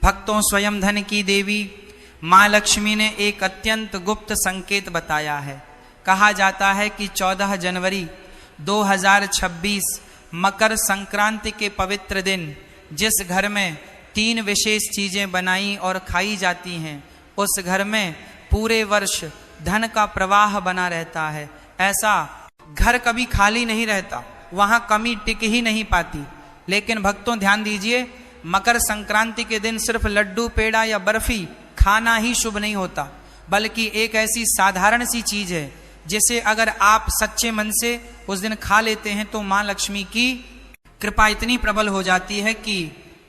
भक्तों, स्वयं धन की देवी माँ लक्ष्मी ने एक अत्यंत गुप्त संकेत बताया है। कहा जाता है कि 14 जनवरी 2026 मकर संक्रांति के पवित्र दिन जिस घर में 3 विशेष चीजें बनाई और खाई जाती हैं, उस घर में पूरे वर्ष धन का प्रवाह बना रहता है। ऐसा घर कभी खाली नहीं रहता, वहां कमी टिक ही नहीं पाती। लेकिन भक्तों ध्यान दीजिए, मकर संक्रांति के दिन सिर्फ लड्डू, पेड़ा या बर्फी खाना ही शुभ नहीं होता, बल्कि एक ऐसी साधारण सी चीज है जिसे अगर आप सच्चे मन से उस दिन खा लेते हैं तो मां लक्ष्मी की कृपा इतनी प्रबल हो जाती है कि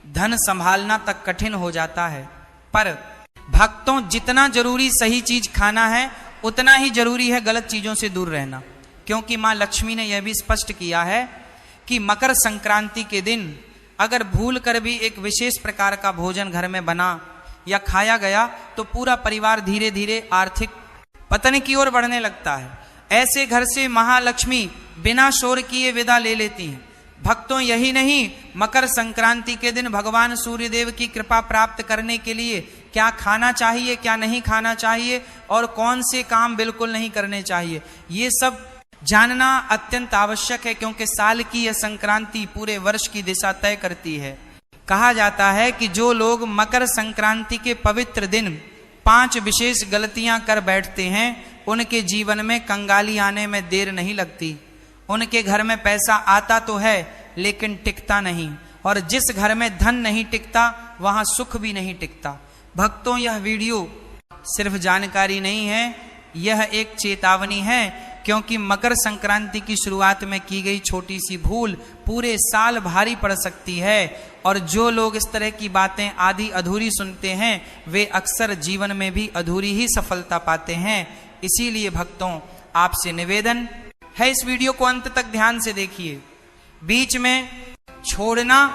धन संभालना तक कठिन हो जाता है। पर भक्तों, जितना जरूरी सही चीज खाना है, उतना ही जरूरी है गलत चीजों से दूर रहना, क्योंकि मां लक्ष्मी ने यह भी स्पष्ट किया है कि मकर संक्रांति के दिन अगर भूल कर भी एक विशेष प्रकार का भोजन घर में बना या खाया गया तो पूरा परिवार धीरे धीरे आर्थिक पतन की ओर बढ़ने लगता है। ऐसे घर से महालक्ष्मी बिना शोर किए विदा ले लेती हैं। भक्तों, यही नहीं, मकर संक्रांति के दिन भगवान सूर्यदेव की कृपा प्राप्त करने के लिए क्या खाना चाहिए, क्या नहीं खाना चाहिए और कौन से काम बिल्कुल नहीं करने चाहिए, ये सब जानना अत्यंत आवश्यक है, क्योंकि साल की यह संक्रांति पूरे वर्ष की दिशा तय करती है। कहा जाता है कि जो लोग मकर संक्रांति के पवित्र दिन 5 विशेष गलतियां कर बैठते हैं, उनके जीवन में कंगाली आने में देर नहीं लगती। उनके घर में पैसा आता तो है लेकिन टिकता नहीं, और जिस घर में धन नहीं टिकता वहां सुख भी नहीं टिकता। भक्तों, यह वीडियो सिर्फ जानकारी नहीं है, यह एक चेतावनी है, क्योंकि मकर संक्रांति की शुरुआत में की गई छोटी सी भूल पूरे साल भारी पड़ सकती है। और जो लोग इस तरह की बातें आधी अधूरी सुनते हैं, वे अक्सर जीवन में भी अधूरी ही सफलता पाते हैं। इसीलिए भक्तों, आपसे निवेदन है, इस वीडियो को अंत तक ध्यान से देखिए। बीच में छोड़ना,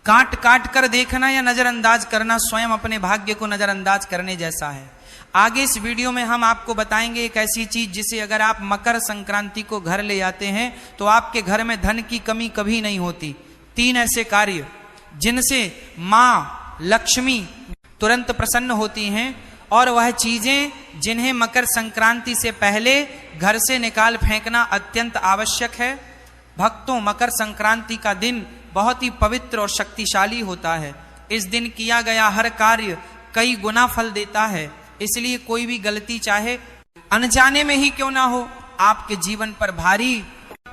काट काट कर देखना या नजरअंदाज करना स्वयं अपने भाग्य को नजरअंदाज करने जैसा है। आगे इस वीडियो में हम आपको बताएंगे एक ऐसी चीज जिसे अगर आप मकर संक्रांति को घर ले आते हैं तो आपके घर में धन की कमी कभी नहीं होती। 3 ऐसे कार्य जिनसे मां लक्ष्मी तुरंत प्रसन्न होती हैं, और वह चीजें जिन्हें मकर संक्रांति से पहले घर से निकाल फेंकना अत्यंत आवश्यक है। भक्तों, मकर संक्रांति का दिन बहुत ही पवित्र और शक्तिशाली होता है। इस दिन किया गया हर कार्य कई गुना फल देता है, इसलिए कोई भी गलती चाहे अनजाने में ही क्यों ना हो, आपके जीवन पर भारी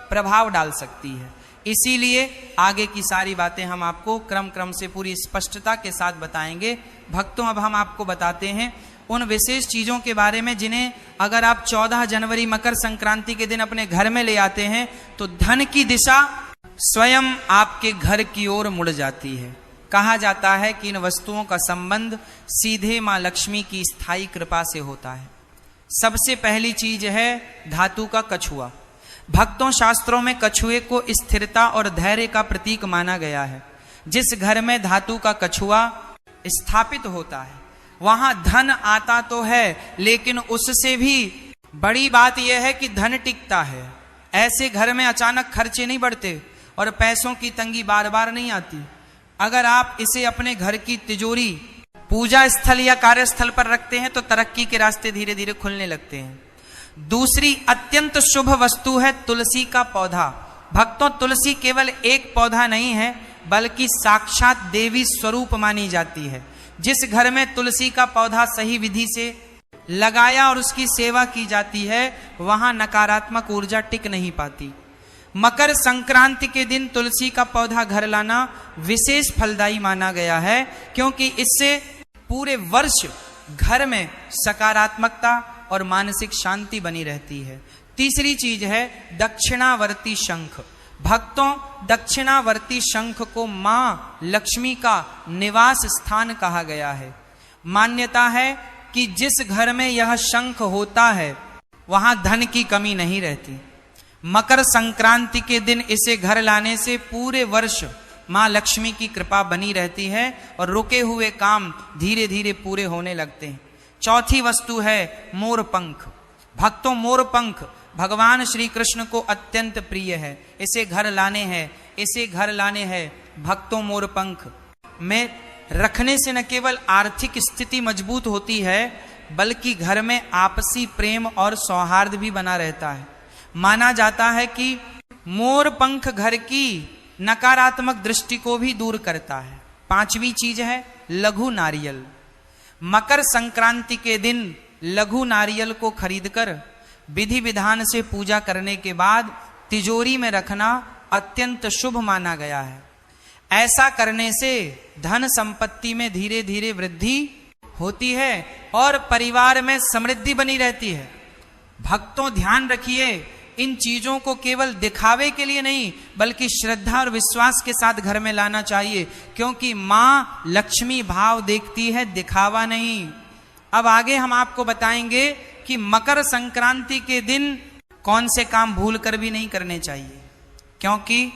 प्रभाव डाल सकती है। इसीलिए आगे की सारी बातें हम आपको क्रम क्रम से पूरी स्पष्टता के साथ बताएंगे। भक्तों, अब हम आपको बताते हैं उन विशेष चीजों के बारे में जिन्हें अगर आप 14 जनवरी मकर संक्रांति के दिन अपने घर में ले आते हैं तो धन की दिशा स्वयं आपके घर की ओर मुड़ जाती है। कहा जाता है कि इन वस्तुओं का संबंध सीधे मां लक्ष्मी की स्थायी कृपा से होता है। सबसे पहली चीज है धातु का कछुआ। भक्तों, शास्त्रों में कछुए को स्थिरता और धैर्य का प्रतीक माना गया है। जिस घर में धातु का कछुआ स्थापित होता है वहां धन आता तो है, लेकिन उससे भी बड़ी बात यह है कि धन टिकता है। ऐसे घर में अचानक खर्चे नहीं बढ़ते और पैसों की तंगी बार बार नहीं आती। अगर आप इसे अपने घर की तिजोरी, पूजा स्थल या कार्यस्थल पर रखते हैं तो तरक्की के रास्ते धीरे धीरे खुलने लगते हैं। दूसरी अत्यंत शुभ वस्तु है तुलसी का पौधा। भक्तों, तुलसी केवल एक पौधा नहीं है, बल्कि साक्षात देवी स्वरूप मानी जाती है। जिस घर में तुलसी का पौधा सही विधि से लगाया और उसकी सेवा की जाती है, वहां नकारात्मक ऊर्जा टिक नहीं पाती। मकर संक्रांति के दिन तुलसी का पौधा घर लाना विशेष फलदायी माना गया है, क्योंकि इससे पूरे वर्ष घर में सकारात्मकता और मानसिक शांति बनी रहती है। तीसरी चीज है दक्षिणावर्ती शंख। भक्तों, दक्षिणावर्ती शंख को मां लक्ष्मी का निवास स्थान कहा गया है। मान्यता है कि जिस घर में यह शंख होता है वहां धन की कमी नहीं रहती। मकर संक्रांति के दिन इसे घर लाने से पूरे वर्ष मां लक्ष्मी की कृपा बनी रहती है और रुके हुए काम धीरे धीरे पूरे होने लगते हैं। चौथी वस्तु है मोर पंख। भक्तों, मोर पंख भगवान श्री कृष्ण को अत्यंत प्रिय है। इसे घर लाने हैं, इसे घर लाने हैं। भक्तों, मोर पंख में रखने से न केवल आर्थिक स्थिति मजबूत होती है, बल्कि घर में आपसी प्रेम और सौहार्द भी बना रहता है। माना जाता है कि मोर पंख घर की नकारात्मक दृष्टि को भी दूर करता है। पांचवी चीज है लघु नारियल। मकर संक्रांति के दिन लघु नारियल को खरीदकर विधि विधान से पूजा करने के बाद तिजोरी में रखना अत्यंत शुभ माना गया है। ऐसा करने से धन संपत्ति में धीरे धीरे वृद्धि होती है और परिवार में समृद्धि बनी रहती है। भक्तों ध्यान रखिए, इन चीजों को केवल दिखावे के लिए नहीं, बल्कि श्रद्धा और विश्वास के साथ घर में लाना चाहिए, क्योंकि मां लक्ष्मी भाव देखती है, दिखावा नहीं। अब आगे हम आपको बताएंगे कि मकर संक्रांति के दिन कौन से काम भूल कर भी नहीं करने चाहिए, क्योंकि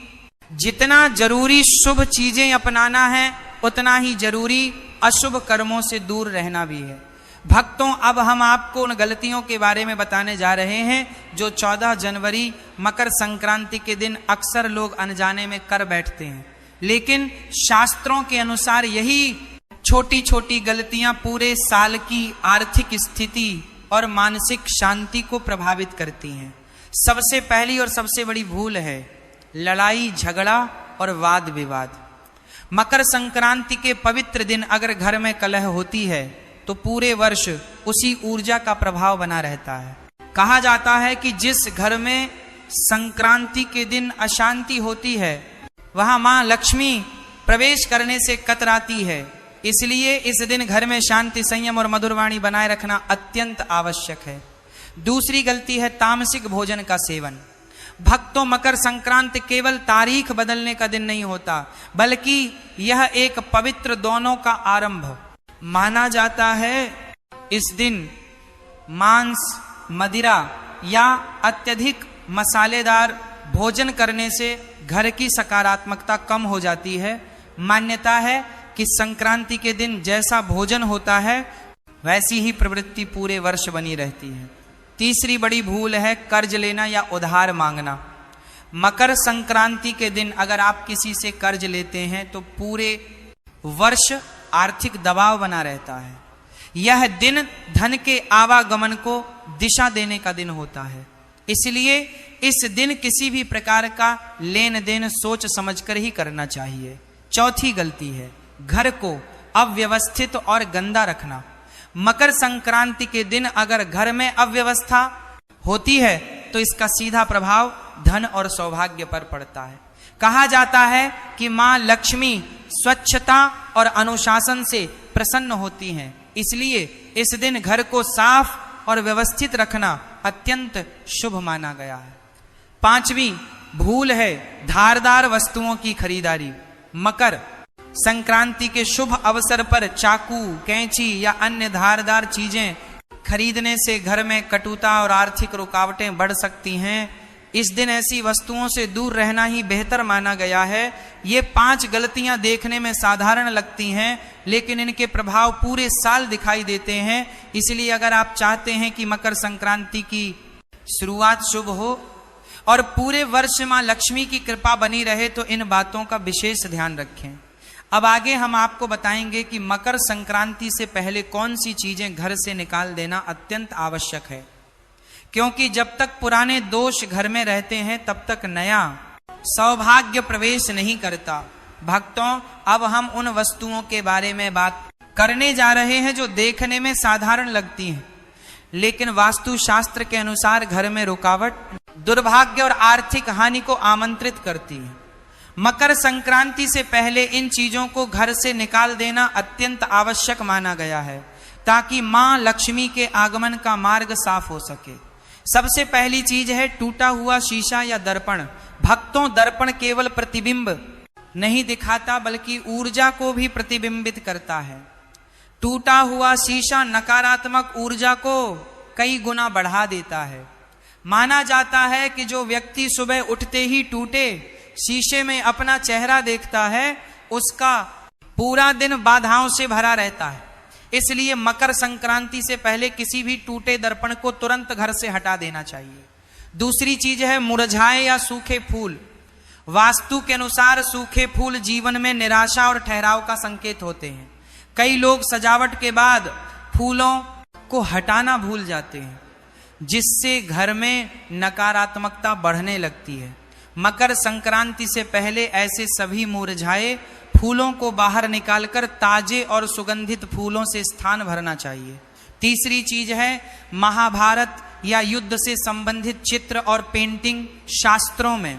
जितना जरूरी शुभ चीजें अपनाना है, उतना ही जरूरी अशुभ कर्मों से दूर रहना भी है। भक्तों, अब हम आपको उन गलतियों के बारे में बताने जा रहे हैं जो 14 जनवरी मकर संक्रांति के दिन अक्सर लोग अनजाने में कर बैठते हैं। लेकिन शास्त्रों के अनुसार यही छोटी छोटी गलतियां पूरे साल की आर्थिक स्थिति और मानसिक शांति को प्रभावित करती हैं। सबसे पहली और सबसे बड़ी भूल है लड़ाई झगड़ा और वाद विवाद। मकर संक्रांति के पवित्र दिन अगर घर में कलह होती है तो पूरे वर्ष उसी ऊर्जा का प्रभाव बना रहता है। कहा जाता है कि जिस घर में संक्रांति के दिन अशांति होती है, वहां मां लक्ष्मी प्रवेश करने से कतराती है। इसलिए इस दिन घर में शांति, संयम और मधुर वाणी बनाए रखना अत्यंत आवश्यक है। दूसरी गलती है तामसिक भोजन का सेवन। भक्तों, मकर संक्रांति केवल तारीख बदलने का दिन नहीं होता, बल्कि यह एक पवित्र दोनों का आरंभ माना जाता है। इस दिन मांस, मदिरा या अत्यधिक मसालेदार भोजन करने से घर की सकारात्मकता कम हो जाती है। मान्यता है कि संक्रांति के दिन जैसा भोजन होता है, वैसी ही प्रवृत्ति पूरे वर्ष बनी रहती है। तीसरी बड़ी भूल है कर्ज लेना या उधार मांगना। मकर संक्रांति के दिन अगर आप किसी से कर्ज लेते हैं तो पूरे वर्ष आर्थिक दबाव बना रहता है। यह दिन धन के आवागमन को दिशा देने का दिन होता है। इसलिए इस दिन किसी भी प्रकार का लेन देन सोच समझकर ही करना चाहिए। चौथी गलती है घर को अव्यवस्थित और गंदा रखना। मकर संक्रांति के दिन अगर घर में अव्यवस्था होती है तो इसका सीधा प्रभाव धन और सौभाग्य पर पड़ता है। कहा जाता है कि मां लक्ष्मी स्वच्छता और अनुशासन से प्रसन्न होती हैं, इसलिए इस दिन घर को साफ और व्यवस्थित रखना अत्यंत शुभ माना गया है। पांचवी भूल है धारदार वस्तुओं की खरीदारी। मकर संक्रांति के शुभ अवसर पर चाकू, कैंची या अन्य धारदार चीजें खरीदने से घर में कटुता और आर्थिक रुकावटें बढ़ सकती हैं। इस दिन ऐसी वस्तुओं से दूर रहना ही बेहतर माना गया है। ये 5 गलतियां देखने में साधारण लगती हैं, लेकिन इनके प्रभाव पूरे साल दिखाई देते हैं। इसलिए अगर आप चाहते हैं कि मकर संक्रांति की शुरुआत शुभ हो और पूरे वर्ष मां लक्ष्मी की कृपा बनी रहे, तो इन बातों का विशेष ध्यान रखें। अब आगे हम आपको बताएंगे कि मकर संक्रांति से पहले कौन सी चीजें घर से निकाल देना अत्यंत आवश्यक है, क्योंकि जब तक पुराने दोष घर में रहते हैं तब तक नया सौभाग्य प्रवेश नहीं करता। भक्तों, अब हम उन वस्तुओं के बारे में बात करने जा रहे हैं जो देखने में साधारण लगती हैं, लेकिन वास्तु शास्त्र के अनुसार घर में रुकावट, दुर्भाग्य और आर्थिक हानि को आमंत्रित करती है। मकर संक्रांति से पहले इन चीजों को घर से निकाल देना अत्यंत आवश्यक माना गया है, ताकि मां लक्ष्मी के आगमन का मार्ग साफ हो सके। सबसे पहली चीज है टूटा हुआ शीशा या दर्पण। भक्तों, दर्पण केवल प्रतिबिंब नहीं दिखाता, बल्कि ऊर्जा को भी प्रतिबिंबित करता है। टूटा हुआ शीशा नकारात्मक ऊर्जा को कई गुना बढ़ा देता है। माना जाता है कि जो व्यक्ति सुबह उठते ही टूटे शीशे में अपना चेहरा देखता है, उसका पूरा दिन बाधाओं से भरा रहता है। इसलिए मकर संक्रांति से पहले किसी भी टूटे दर्पण को तुरंत घर से हटा देना चाहिए। दूसरी चीज है मुरझाए या सूखे फूल। वास्तु के अनुसार सूखे फूल जीवन में निराशा और ठहराव का संकेत होते हैं। कई लोग सजावट के बाद फूलों को हटाना भूल जाते हैं, जिससे घर में नकारात्मकता बढ़ने लगती है। मकर संक्रांति से पहले ऐसे सभी मुरझाए फूलों को बाहर निकालकर ताजे और सुगंधित फूलों से स्थान भरना चाहिए। तीसरी चीज है, महाभारत या युद्ध से संबंधित चित्र और पेंटिंग शास्त्रों में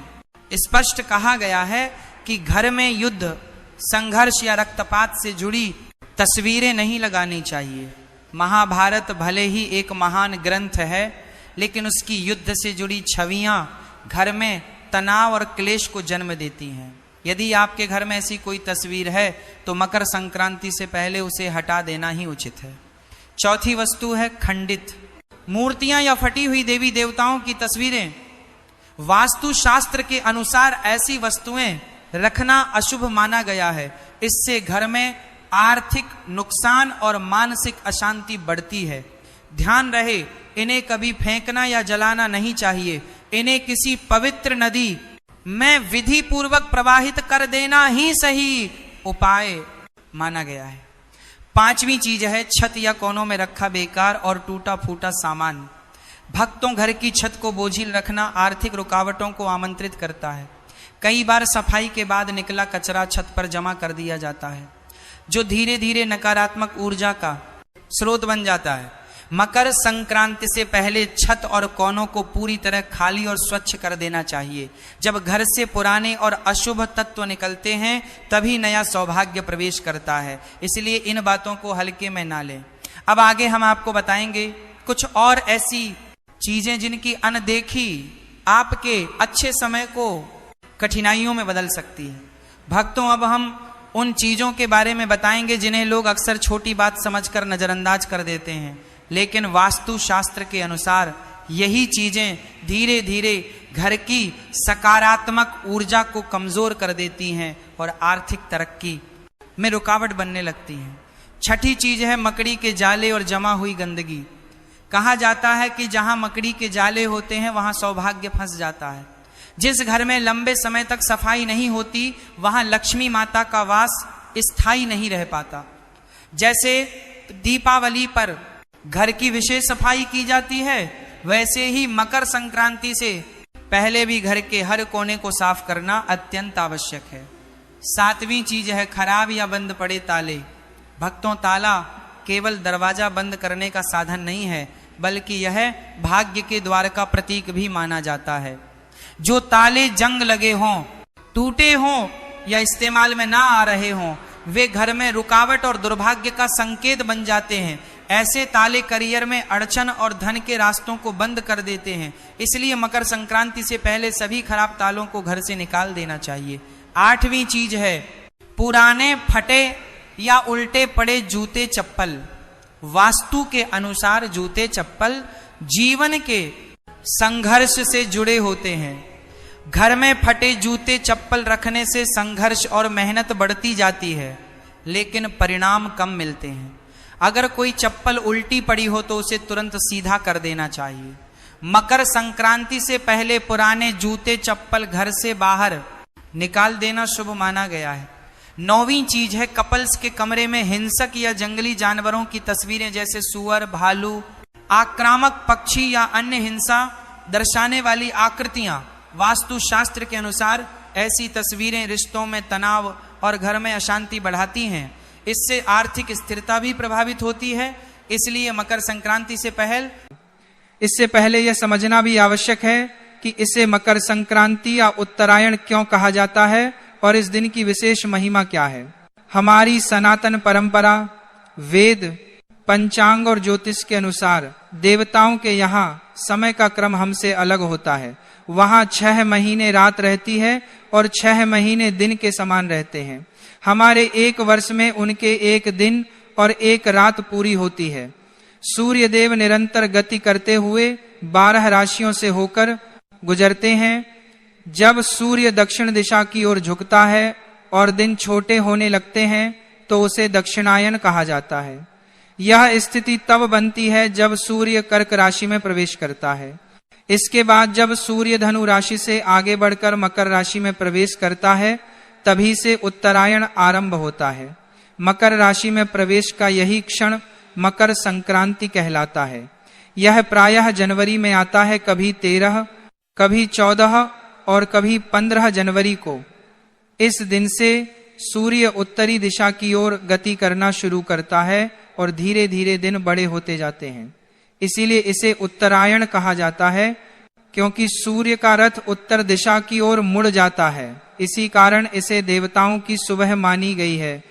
स्पष्ट कहा गया है कि घर में युद्ध, संघर्ष या रक्तपात से जुड़ी तस्वीरें नहीं लगानी चाहिए। महाभारत भले ही एक महान ग्रंथ है, लेकिन उसकी युद्ध से जुड़ी छवियां घर में तनाव और क्लेश को जन्म देती हैं। यदि आपके घर में ऐसी कोई तस्वीर है तो मकर संक्रांति से पहले उसे हटा देना ही उचित है। चौथी वस्तु है खंडित मूर्तियां या फटी हुई देवी देवताओं की तस्वीरें। वास्तु शास्त्र के अनुसार ऐसी वस्तुएं रखना अशुभ माना गया है। इससे घर में आर्थिक नुकसान और मानसिक अशांति बढ़ती है। ध्यान रहे, इन्हें कभी फेंकना या जलाना नहीं चाहिए। इन्हें किसी पवित्र नदी में विधि पूर्वक प्रवाहित कर देना ही सही उपाय माना गया है। पांचवी चीज है, छत या कोनों में रखा बेकार और टूटा फूटा सामान। भक्तों घर की छत को बोझिल रखना आर्थिक रुकावटों को आमंत्रित करता है। कई बार सफाई के बाद निकला कचरा छत पर जमा कर दिया जाता है, जो धीरे धीरे नकारात्मक ऊर्जा का स्रोत बन जाता है। मकर संक्रांति से पहले छत और कोनों को पूरी तरह खाली और स्वच्छ कर देना चाहिए। जब घर से पुराने और अशुभ तत्व निकलते हैं तभी नया सौभाग्य प्रवेश करता है। इसलिए इन बातों को हल्के में ना लें। अब आगे हम आपको बताएंगे कुछ और ऐसी चीजें जिनकी अनदेखी आपके अच्छे समय को कठिनाइयों में बदल सकती है। भक्तों, अब हम उन चीजों के बारे में बताएंगे जिन्हें लोग अक्सर छोटी बात समझकर नजरअंदाज कर देते हैं, लेकिन वास्तु शास्त्र के अनुसार यही चीजें धीरे धीरे घर की सकारात्मक ऊर्जा को कमजोर कर देती हैं और आर्थिक तरक्की में रुकावट बनने लगती हैं। छठी चीज है मकड़ी के जाले और जमा हुई गंदगी। कहा जाता है कि जहां मकड़ी के जाले होते हैं वहां सौभाग्य फंस जाता है। जिस घर में लंबे समय तक सफाई नहीं होती वहां लक्ष्मी माता का वास स्थायी नहीं रह पाता। जैसे दीपावली पर घर की विशेष सफाई की जाती है, वैसे ही मकर संक्रांति से पहले भी घर के हर कोने को साफ करना अत्यंत आवश्यक है। सातवीं चीज है खराब या बंद पड़े ताले। भक्तों, ताला केवल दरवाजा बंद करने का साधन नहीं है, बल्कि यह भाग्य के द्वार का प्रतीक भी माना जाता है। जो ताले जंग लगे हों, टूटे हों या इस्तेमाल में ना आ रहे हों, वे घर में रुकावट और दुर्भाग्य का संकेत बन जाते हैं। ऐसे ताले करियर में अड़चन और धन के रास्तों को बंद कर देते हैं। इसलिए मकर संक्रांति से पहले सभी खराब तालों को घर से निकाल देना चाहिए। आठवीं चीज है पुराने, फटे या उल्टे पड़े जूते चप्पल। वास्तु के अनुसार जूते चप्पल जीवन के संघर्ष से जुड़े होते हैं। घर में फटे जूते चप्पल रखने से संघर्ष और मेहनत बढ़ती जाती है, लेकिन परिणाम कम मिलते हैं। अगर कोई चप्पल उल्टी पड़ी हो तो उसे तुरंत सीधा कर देना चाहिए। मकर संक्रांति से पहले पुराने जूते चप्पल घर से बाहर निकाल देना शुभ माना गया है। नौवीं चीज है कपल्स के कमरे में हिंसक या जंगली जानवरों की तस्वीरें, जैसे सुअर, भालू, आक्रामक पक्षी या अन्य हिंसा दर्शाने वाली आकृतियां। वास्तु शास्त्र के अनुसार ऐसी तस्वीरें रिश्तों में तनाव और घर में अशांति बढ़ाती हैं। इससे आर्थिक स्थिरता भी प्रभावित होती है। इसलिए मकर संक्रांति से इससे पहले यह समझना भी आवश्यक है कि इसे मकर संक्रांति या उत्तरायण क्यों कहा जाता है और इस दिन की विशेष महिमा क्या है। हमारी सनातन परंपरा, वेद, पंचांग और ज्योतिष के अनुसार देवताओं के यहाँ समय का क्रम हमसे अलग होता है। वहाँ 6 महीने रात रहती है और 6 महीने दिन के समान रहते हैं। हमारे एक वर्ष में उनके एक दिन और एक रात पूरी होती है। सूर्य देव निरंतर गति करते हुए 12 राशियों से होकर गुजरते हैं। जब सूर्य दक्षिण दिशा की ओर झुकता है और दिन छोटे होने लगते हैं तो उसे दक्षिणायन कहा जाता है। यह स्थिति तब बनती है जब सूर्य कर्क राशि में प्रवेश करता है। इसके बाद जब सूर्य धनु राशि से आगे बढ़कर मकर राशि में प्रवेश करता है, तभी से उत्तरायण आरंभ होता है। मकर राशि में प्रवेश का यही क्षण मकर संक्रांति कहलाता है। यह प्रायः जनवरी में आता है, कभी 13, कभी 14 और कभी 15 जनवरी को। इस दिन से सूर्य उत्तरी दिशा की ओर गति करना शुरू करता है और धीरे धीरे दिन बड़े होते जाते हैं। इसीलिए इसे उत्तरायण कहा जाता है, क्योंकि सूर्य का रथ उत्तर दिशा की ओर मुड़ जाता है। इसी कारण इसे देवताओं की सुबह मानी गई है।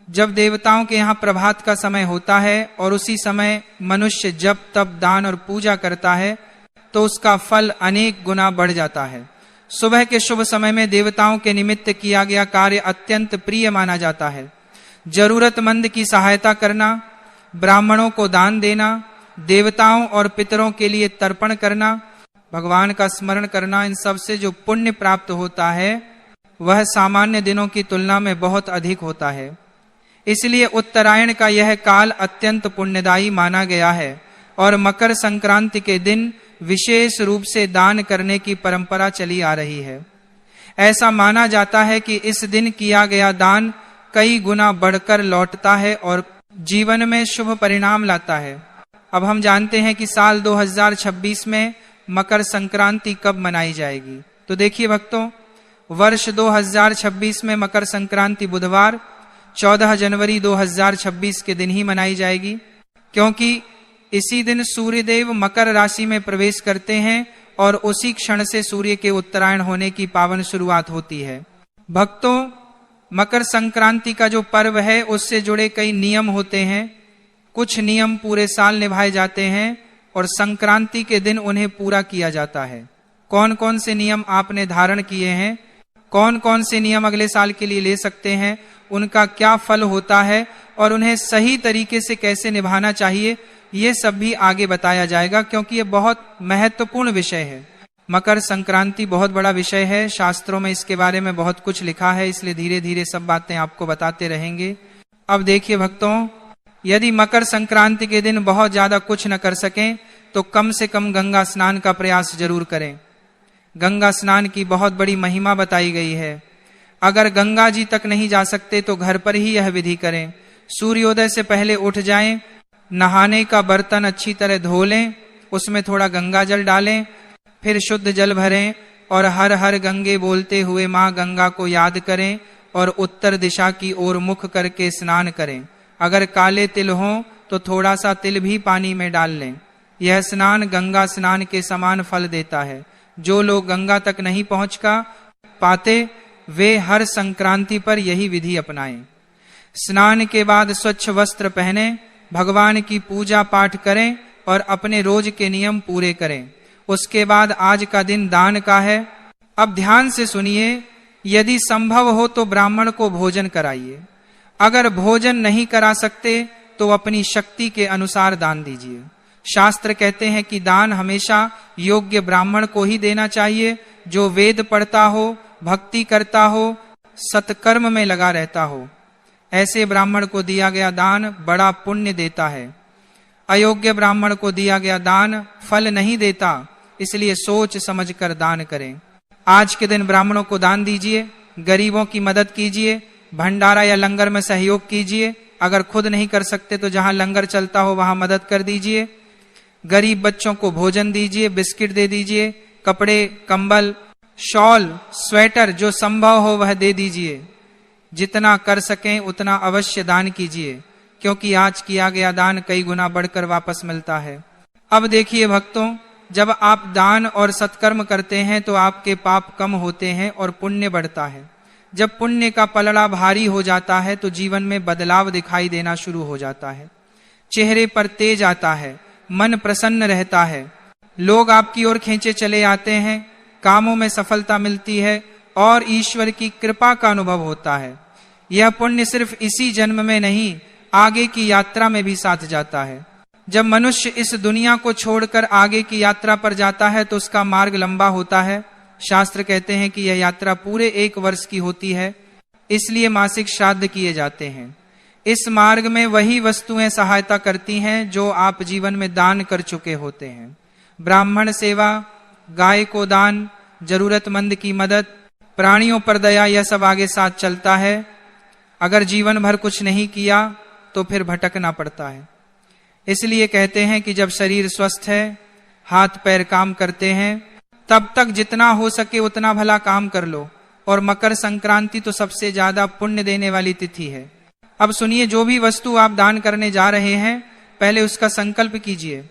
जब देवताओं के यहाँ प्रभात का समय होता है और उसी समय मनुष्य जप तप दान और पूजा करता है, तो उसका फल अनेक गुना बढ़ जाता है। सुबह के शुभ समय में देवताओं के निमित्त किया गया कार्य अत्यंत प्रिय माना जाता है। जरूरतमंद की सहायता करना, ब्राह्मणों को दान देना, देवताओं और पितरों के लिए तर्पण करना, भगवान का स्मरण करना, इन सब से जो पुण्य प्राप्त होता है वह सामान्य दिनों की तुलना में बहुत अधिक होता है। इसलिए उत्तरायण का यह काल अत्यंत पुण्यदायी माना गया है और मकर संक्रांति के दिन विशेष रूप से दान करने की परंपरा चली आ रही है। ऐसा माना जाता है कि इस दिन किया गया दान कई गुना बढ़कर लौटता है और जीवन में शुभ परिणाम लाता है। अब हम जानते हैं कि साल 2026 में मकर संक्रांति कब मनाई जाएगी। तो देखिए भक्तों, वर्ष 2026 में मकर संक्रांति बुधवार 14 जनवरी 2026 के दिन ही मनाई जाएगी, क्योंकि इसी दिन सूर्यदेव मकर राशि में प्रवेश करते हैं और उसी क्षण से सूर्य के उत्तरायण होने की पावन शुरुआत होती है। भक्तों, मकर संक्रांति का जो पर्व है उससे जुड़े कई नियम होते हैं। कुछ नियम पूरे साल निभाए जाते हैं और संक्रांति के दिन उन्हें पूरा किया जाता है। कौन कौन से नियम आपने धारण किए हैं, कौन कौन से नियम अगले साल के लिए ले सकते हैं, उनका क्या फल होता है और उन्हें सही तरीके से कैसे निभाना चाहिए, ये सब भी आगे बताया जाएगा, क्योंकि ये बहुत महत्वपूर्ण विषय है। मकर संक्रांति बहुत बड़ा विषय है, शास्त्रों में इसके बारे में बहुत कुछ लिखा है, इसलिए धीरे धीरे सब बातें आपको बताते रहेंगे। अब देखिए भक्तों, यदि मकर संक्रांति के दिन बहुत ज्यादा कुछ न कर सकें तो कम से कम गंगा स्नान का प्रयास जरूर करें। गंगा स्नान की बहुत बड़ी महिमा बताई गई है। अगर गंगा जी तक नहीं जा सकते तो घर पर ही यह विधि करें। सूर्योदय से पहले उठ जाएं, नहाने का बर्तन अच्छी तरह धो लें, उसमें थोड़ा गंगा जल डालें, फिर शुद्ध जल भरें और हर हर गंगे बोलते हुए माँ गंगा को याद करें और उत्तर दिशा की ओर मुख करके स्नान करें। अगर काले तिल हों तो थोड़ा सा तिल भी पानी में डाल लें। यह स्नान गंगा स्नान के समान फल देता है। जो लोग गंगा तक नहीं पहुंच पाते वे हर संक्रांति पर यही विधि अपनाएं। स्नान के बाद स्वच्छ वस्त्र पहने, भगवान की पूजा पाठ करें और अपने रोज के नियम पूरे करें। उसके बाद आज का दिन दान का है। अब ध्यान से सुनिए, यदि संभव हो तो ब्राह्मण को भोजन कराइए। अगर भोजन नहीं करा सकते तो अपनी शक्ति के अनुसार दान दीजिए। शास्त्र कहते हैं कि दान हमेशा योग्य ब्राह्मण को ही देना चाहिए, जो वेद पढ़ता हो, भक्ति करता हो, सत्कर्म में लगा रहता हो। ऐसे ब्राह्मण को दिया गया दान बड़ा पुण्य देता है। अयोग्य ब्राह्मण को दिया गया दान फल नहीं देता, इसलिए सोच समझकर दान करें। आज के दिन ब्राह्मणों को दान दीजिए, गरीबों की मदद कीजिए, भंडारा या लंगर में सहयोग कीजिए। अगर खुद नहीं कर सकते तो जहां लंगर चलता हो वहां मदद कर दीजिए। गरीब बच्चों को भोजन दीजिए, बिस्किट दे दीजिए, कपड़े, कंबल, शॉल, स्वेटर जो संभव हो वह दे दीजिए। जितना कर सकें उतना अवश्य दान कीजिए, क्योंकि आज किया गया दान कई गुना बढ़कर वापस मिलता है। अब देखिए भक्तों, जब आप दान और सत्कर्म करते हैं तो आपके पाप कम होते हैं और पुण्य बढ़ता है। जब पुण्य का पलड़ा भारी हो जाता है तो जीवन में बदलाव दिखाई देना शुरू हो जाता है। चेहरे पर तेज आता है, मन प्रसन्न रहता है, लोग आपकी ओर खींचे चले आते हैं, कामों में सफलता मिलती है और ईश्वर की कृपा का अनुभव होता है। यह पुण्य सिर्फ इसी जन्म में नहीं, आगे की यात्रा में भी साथ जाता है। जब मनुष्य इस दुनिया को छोड़कर आगे की यात्रा पर जाता है तो उसका मार्ग लंबा होता है। शास्त्र कहते हैं कि यह यात्रा पूरे 1 वर्ष की होती है, इसलिए मासिक श्राद्ध किए जाते हैं। इस मार्ग में वही वस्तुएं सहायता करती हैं जो आप जीवन में दान कर चुके होते हैं। ब्राह्मण सेवा, गाय को दान, जरूरतमंद की मदद, प्राणियों पर दया, यह सब आगे साथ चलता है। अगर जीवन भर कुछ नहीं किया तो फिर भटकना पड़ता है। इसलिए कहते हैं कि जब शरीर स्वस्थ है, हाथ पैर काम करते हैं, तब तक जितना हो सके उतना भला काम कर लो। और मकर संक्रांति तो सबसे ज्यादा पुण्य देने वाली तिथि है। अब सुनिए, जो भी वस्तु आप दान करने जा रहे हैं, पहले उसका संकल्प कीजिए।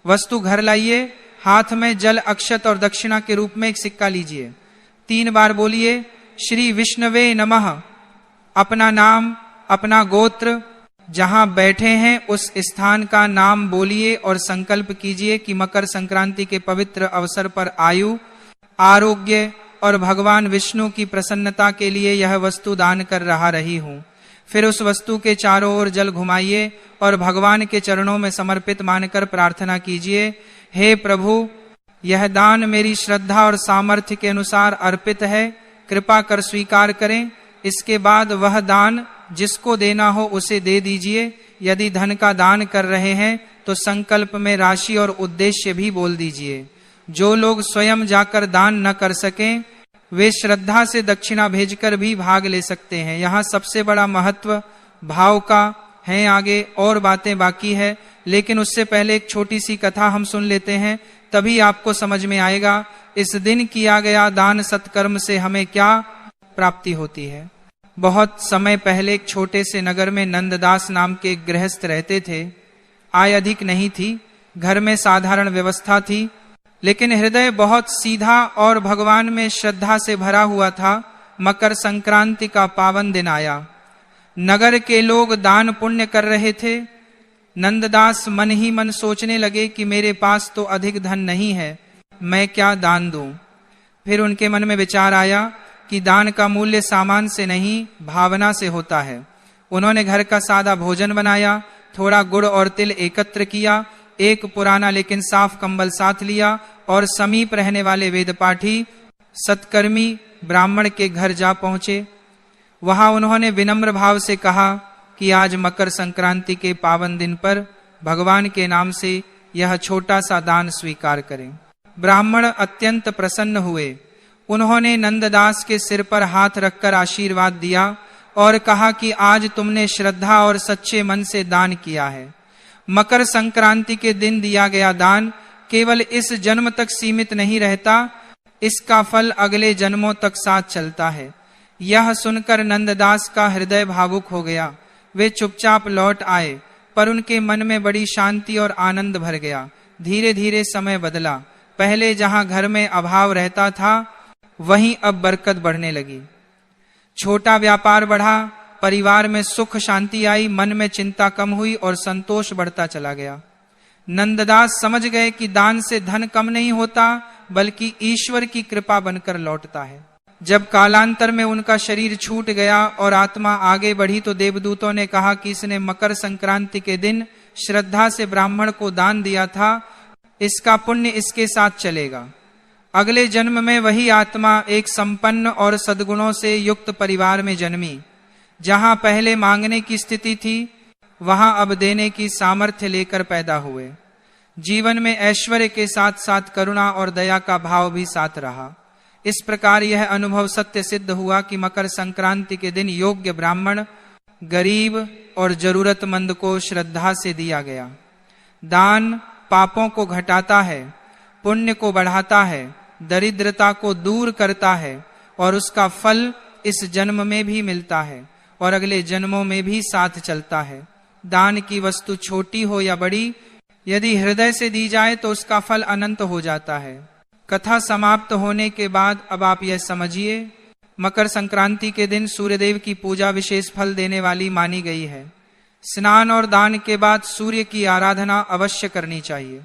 वस्तु घर लाइए, हाथ में जल, अक्षत और दक्षिणा के रूप में एक सिक्का लीजिए। 3 बार बोलिए श्री विष्णवे नमः। अपना नाम, अपना गोत्र, जहां बैठे हैं उस स्थान का नाम बोलिए और संकल्प कीजिए कि मकर संक्रांति के पवित्र अवसर पर आयु, आरोग्य और भगवान विष्णु की प्रसन्नता के लिए यह वस्तु दान कर रही हूं। फिर उस वस्तु के चारों ओर जल घुमाइए और भगवान के चरणों में समर्पित मानकर प्रार्थना कीजिए, हे प्रभु, यह दान मेरी श्रद्धा और सामर्थ्य के अनुसार अर्पित है, कृपा कर स्वीकार करें। इसके बाद वह दान जिसको देना हो उसे दे दीजिए। यदि धन का दान कर रहे हैं तो संकल्प में राशि और उद्देश्य भी बोल दीजिए। जो लोग स्वयं जाकर दान न कर सकें, वे श्रद्धा से दक्षिणा भेजकर भी भाग ले सकते हैं। यहाँ सबसे बड़ा महत्व भाव का है। आगे और बातें बाकी है, लेकिन उससे पहले एक छोटी सी कथा हम सुन लेते हैं, तभी आपको समझ में आएगा इस दिन किया गया दान सत्कर्म से हमें क्या प्राप्ति होती है। बहुत समय पहले एक छोटे से नगर में नंददास नाम के एक गृहस्थ रहते थे। आय अधिक नहीं थी, घर में साधारण व्यवस्था थी, लेकिन हृदय बहुत सीधा और भगवान में श्रद्धा से भरा हुआ था। मकर संक्रांति का पावन दिन आया। नगर के लोग दान पुण्य कर रहे थे। नंददास मन ही मन सोचने लगे कि मेरे पास तो अधिक धन नहीं है, मैं क्या दान दूं। फिर उनके मन में विचार आया कि दान का मूल्य सामान से नहीं, भावना से होता है। उन्होंने घर का सादा भोजन बनाया, थोड़ा गुड़ और तिल एकत्र किया, एक पुराना लेकिन साफ कंबल साथ लिया और समीप रहने वाले वेदपाठी सत्कर्मी ब्राह्मण के घर जा पहुंचे। वहां उन्होंने विनम्र भाव से कहा कि आज मकर संक्रांति के पावन दिन पर भगवान के नाम से यह छोटा सा दान स्वीकार करें। ब्राह्मण अत्यंत प्रसन्न हुए। उन्होंने नंददास के सिर पर हाथ रखकर आशीर्वाद दिया और कहा कि आज तुमने श्रद्धा और सच्चे मन से दान किया है। मकर संक्रांति के दिन दिया गया दान केवल इस जन्म तक सीमित नहीं रहता, इसका फल अगले जन्मों तक साथ चलता है। यह सुनकर नंददास का हृदय भावुक हो गया। वे चुपचाप लौट आए, पर उनके मन में बड़ी शांति और आनंद भर गया। धीरे धीरे समय बदला। पहले जहां घर में अभाव रहता था, वहीं अब बरकत बढ़ने लगी। छोटा व्यापार बढ़ा, परिवार में सुख शांति आई, मन में चिंता कम हुई और संतोष बढ़ता चला गया। नंददास समझ गए कि दान से धन कम नहीं होता, बल्कि ईश्वर की कृपा बनकर लौटता है। जब कालांतर में उनका शरीर छूट गया और आत्मा आगे बढ़ी, तो देवदूतों ने कहा कि इसने मकर संक्रांति के दिन श्रद्धा से ब्राह्मण को दान दिया था, इसका पुण्य इसके साथ चलेगा। अगले जन्म में वही आत्मा एक संपन्न और सद्गुणों से युक्त परिवार में जन्मी। जहां पहले मांगने की स्थिति थी, वहां अब देने की सामर्थ्य लेकर पैदा हुए। जीवन में ऐश्वर्य के साथ साथ करुणा और दया का भाव भी साथ रहा। इस प्रकार यह अनुभव सत्य सिद्ध हुआ कि मकर संक्रांति के दिन योग्य ब्राह्मण, गरीब और जरूरतमंद को श्रद्धा से दिया गया। दान पापों को घटाता है, पुण्य को बढ़ाता है, दरिद्रता को दूर करता है और उसका फल इस जन्म में भी मिलता है और अगले जन्मों में भी साथ चलता है। दान की वस्तु छोटी हो या बड़ी, यदि हृदय से दी जाए तो उसका फल अनंत हो जाता है। कथा समाप्त होने के बाद अब आप यह समझिए, मकर संक्रांति के दिन सूर्यदेव की पूजा विशेष फल देने वाली मानी गई है। स्नान और दान के बाद सूर्य की आराधना अवश्य करनी चाहिए।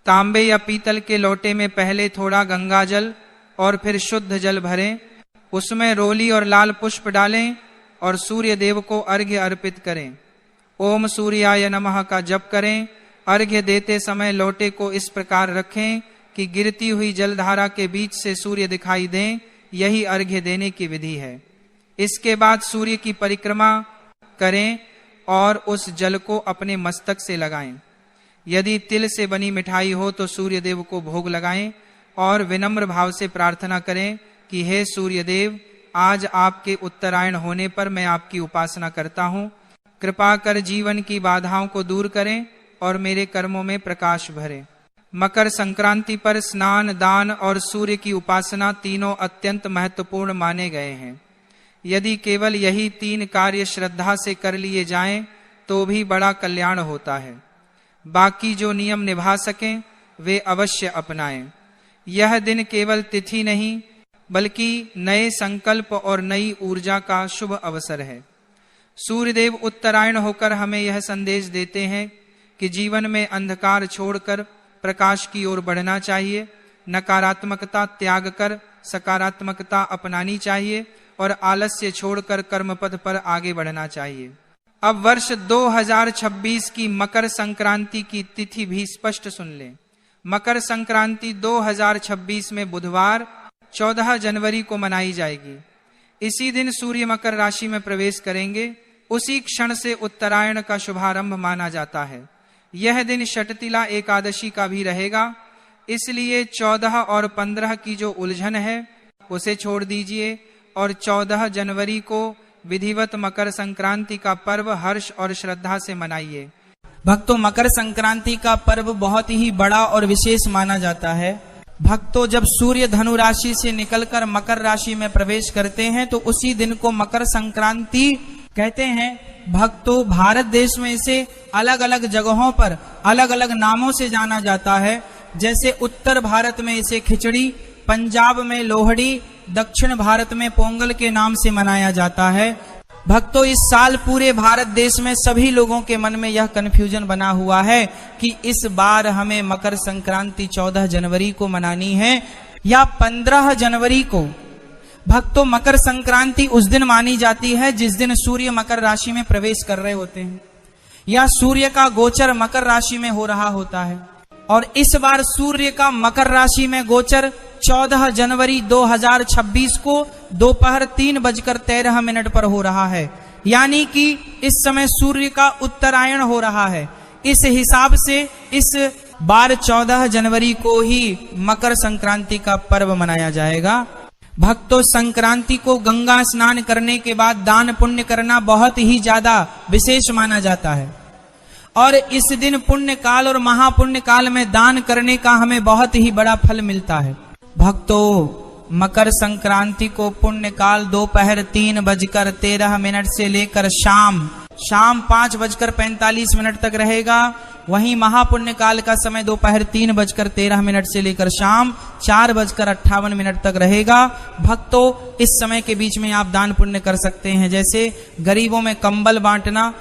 तांबे या पीतल के लोटे में पहले थोड़ा गंगा जल और फिर शुद्ध जल भरें, उसमें रोली और लाल पुष्प डालें और सूर्य देव को अर्घ्य अर्पित करें। ओम सूर्याय नमः का जप करें। अर्घ्य देते समय लोटे को इस प्रकार रखें कि गिरती हुई जलधारा के बीच से सूर्य दिखाई दें। यही अर्घ्य देने की विधि है। इसके बाद सूर्य की परिक्रमा करें और उस जल को अपने मस्तक से लगाएं। यदि तिल से बनी मिठाई हो तो सूर्य देव को भोग लगाएं। और विनम्र भाव से प्रार्थना करें कि हे सूर्य देव, आज आपके उत्तरायण होने पर मैं आपकी उपासना करता हूँ। कृपा कर जीवन की बाधाओं को दूर करें और मेरे कर्मों में प्रकाश भरें। मकर संक्रांति पर स्नान, दान और सूर्य की उपासना तीनों अत्यंत महत्वपूर्ण माने गए हैं। यदि केवल यही 3 कार्य श्रद्धा से कर लिए जाएं तो भी बड़ा कल्याण होता है। बाकी जो नियम निभा सकें वे अवश्य अपनाएं। यह दिन केवल तिथि नहीं बल्कि नए संकल्प और नई ऊर्जा का शुभ अवसर है। सूर्यदेव उत्तरायण होकर हमें यह संदेश देते हैं कि जीवन में अंधकार छोड़कर प्रकाश की ओर बढ़ना चाहिए, नकारात्मकता त्याग कर सकारात्मकता अपनानी चाहिए और आलस्य छोड़कर कर्मपथ पर आगे बढ़ना चाहिए। अब वर्ष 2026 की मकर संक्रांति की तिथि भी स्पष्ट सुन लें। मकर संक्रांति 2026 में बुधवार 14 जनवरी को मनाई जाएगी। इसी दिन सूर्य मकर राशि में प्रवेश करेंगे। उसी क्षण से उत्तरायण का शुभारंभ माना जाता है। यह दिन षटतिला एकादशी का भी रहेगा, इसलिए 14 और 15 की जो उलझन है उसे छोड़ दीजिए और 14 जनवरी को विधिवत मकर संक्रांति का पर्व हर्ष और श्रद्धा से मनाइए। भक्तों, मकर संक्रांति का पर्व बहुत ही बड़ा और विशेष माना जाता है। भक्तों, जब सूर्य धनु राशि से निकलकर मकर राशि में प्रवेश करते हैं तो उसी दिन को मकर संक्रांति कहते हैं। भक्तों, भारत देश में इसे अलग अलग जगहों पर अलग अलग नामों से जाना जाता है। जैसे उत्तर भारत में इसे खिचड़ी, पंजाब में लोहड़ी, दक्षिण भारत में पोंगल के नाम से मनाया जाता है। भक्तों, इस साल पूरे भारत देश में सभी लोगों के मन में यह कन्फ्यूजन बना हुआ है कि इस बार हमें मकर संक्रांति 14 जनवरी को मनानी है या 15 जनवरी को। भक्तों, मकर संक्रांति उस दिन मानी जाती है जिस दिन सूर्य मकर राशि में प्रवेश कर रहे होते हैं या सूर्य का गोचर मकर राशि में हो रहा होता है। और इस बार सूर्य का मकर राशि में गोचर 14 जनवरी 2026 को दोपहर 3:13 पर हो रहा है, यानी कि इस समय सूर्य का उत्तरायण हो रहा है। इस हिसाब से इस बार 14 जनवरी को ही मकर संक्रांति का पर्व मनाया जाएगा। भक्तों, संक्रांति को गंगा स्नान करने के बाद दान पुण्य करना बहुत ही ज्यादा विशेष माना जाता है और इस दिन पुण्य काल और महापुण्य काल में दान करने का हमें बहुत ही बड़ा फल मिलता है। भक्तों, मकर संक्रांति को पुण्य काल दोपहर 3:13 से लेकर शाम 5:45 तक रहेगा। वहीं महापुण्य काल का समय दोपहर 3:13 से लेकर शाम 4:58 तक रहेगा। भक्तों, इस समय के बीच में आप दान पुण्य कर सकते हैं, जैसे गरीबों में कंबल बांटना,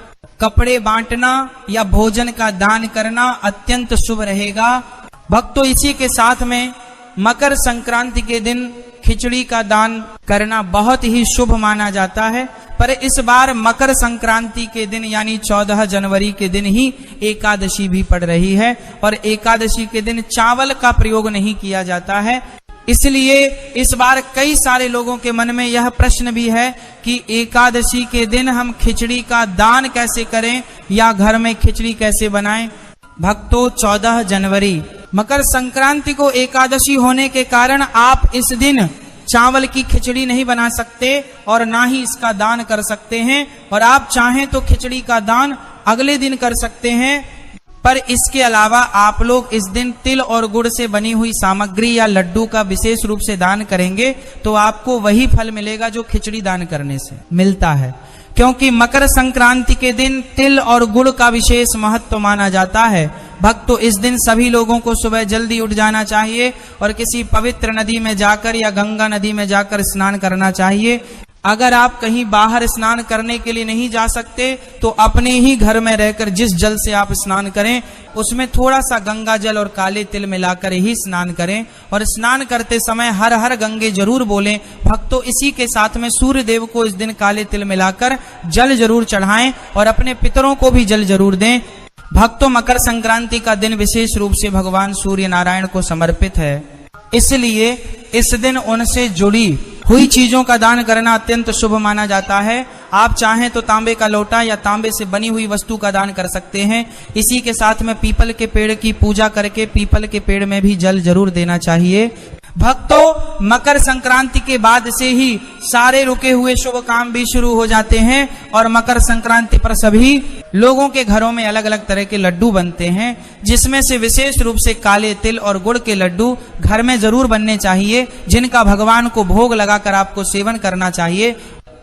कपड़े बांटना या भोजन का दान करना अत्यंत शुभ रहेगा। भक्तों, इसी के साथ में मकर संक्रांति के दिन खिचड़ी का दान करना बहुत ही शुभ माना जाता है। पर इस बार मकर संक्रांति के दिन यानी 14 जनवरी के दिन ही एकादशी भी पड़ रही है और एकादशी के दिन चावल का प्रयोग नहीं किया जाता है। इसलिए इस बार कई सारे लोगों के मन में यह प्रश्न भी है कि एकादशी के दिन हम खिचड़ी का दान कैसे करें या घर में खिचड़ी कैसे बनाएं। भक्तों, 14 जनवरी मकर संक्रांति को एकादशी होने के कारण आप इस दिन चावल की खिचड़ी नहीं बना सकते और ना ही इसका दान कर सकते हैं। और आप चाहें तो खिचड़ी का दान अगले दिन कर सकते हैं, पर इसके अलावा आप लोग इस दिन तिल और गुड़ से बनी हुई सामग्री या लड्डू का विशेष रूप से दान करेंगे तो आपको वही फल मिलेगा जो खिचड़ी दान करने से मिलता है। क्योंकि मकर संक्रांति के दिन तिल और गुड़ का विशेष महत्व माना जाता है। भक्तों, इस दिन सभी लोगों को सुबह जल्दी उठ जाना चाहिए और किसी पवित्र नदी में जाकर या गंगा नदी में जाकर स्नान करना चाहिए। अगर आप कहीं बाहर स्नान करने के लिए नहीं जा सकते तो अपने ही घर में रहकर जिस जल से आप स्नान करें उसमें थोड़ा सा गंगा जल और काले तिल मिलाकर ही स्नान करें और स्नान करते समय हर हर गंगे जरूर बोलें। भक्तों, इसी के साथ में सूर्य देव को इस दिन काले तिल मिलाकर जल जरूर चढ़ाएं और अपने पितरों को भी जल जरूर दें। भक्तों, मकर संक्रांति का दिन विशेष रूप से भगवान सूर्य नारायण को समर्पित है, इसलिए इस दिन उनसे जुड़ी हुई चीजों का दान करना अत्यंत शुभ माना जाता है। आप चाहें तो तांबे का लोटा या तांबे से बनी हुई वस्तु का दान कर सकते हैं। इसी के साथ में पीपल के पेड़ की पूजा करके पीपल के पेड़ में भी जल जरूर देना चाहिए। भक्तों, मकर संक्रांति के बाद से ही सारे रुके हुए शुभ काम भी शुरू हो जाते हैं और मकर संक्रांति पर सभी लोगों के घरों में अलग अलग तरह के लड्डू बनते हैं, जिसमें से विशेष रूप से काले तिल और गुड़ के लड्डू घर में जरूर बनने चाहिए, जिनका भगवान को भोग लगाकर आपको सेवन करना चाहिए।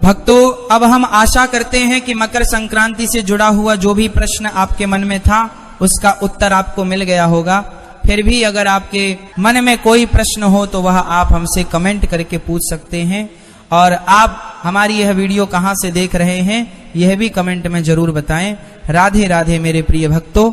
भक्तों, अब हम आशा करते हैं कि मकर संक्रांति से जुड़ा हुआ जो भी प्रश्न आपके मन में था उसका उत्तर आपको मिल गया होगा। फिर भी अगर आपके मन में कोई प्रश्न हो तो वह आप हमसे कमेंट करके पूछ सकते हैं। और आप हमारी यह वीडियो कहाँ से देख रहे हैं यह भी कमेंट में जरूर बताएं। राधे राधे मेरे प्रिय भक्तों।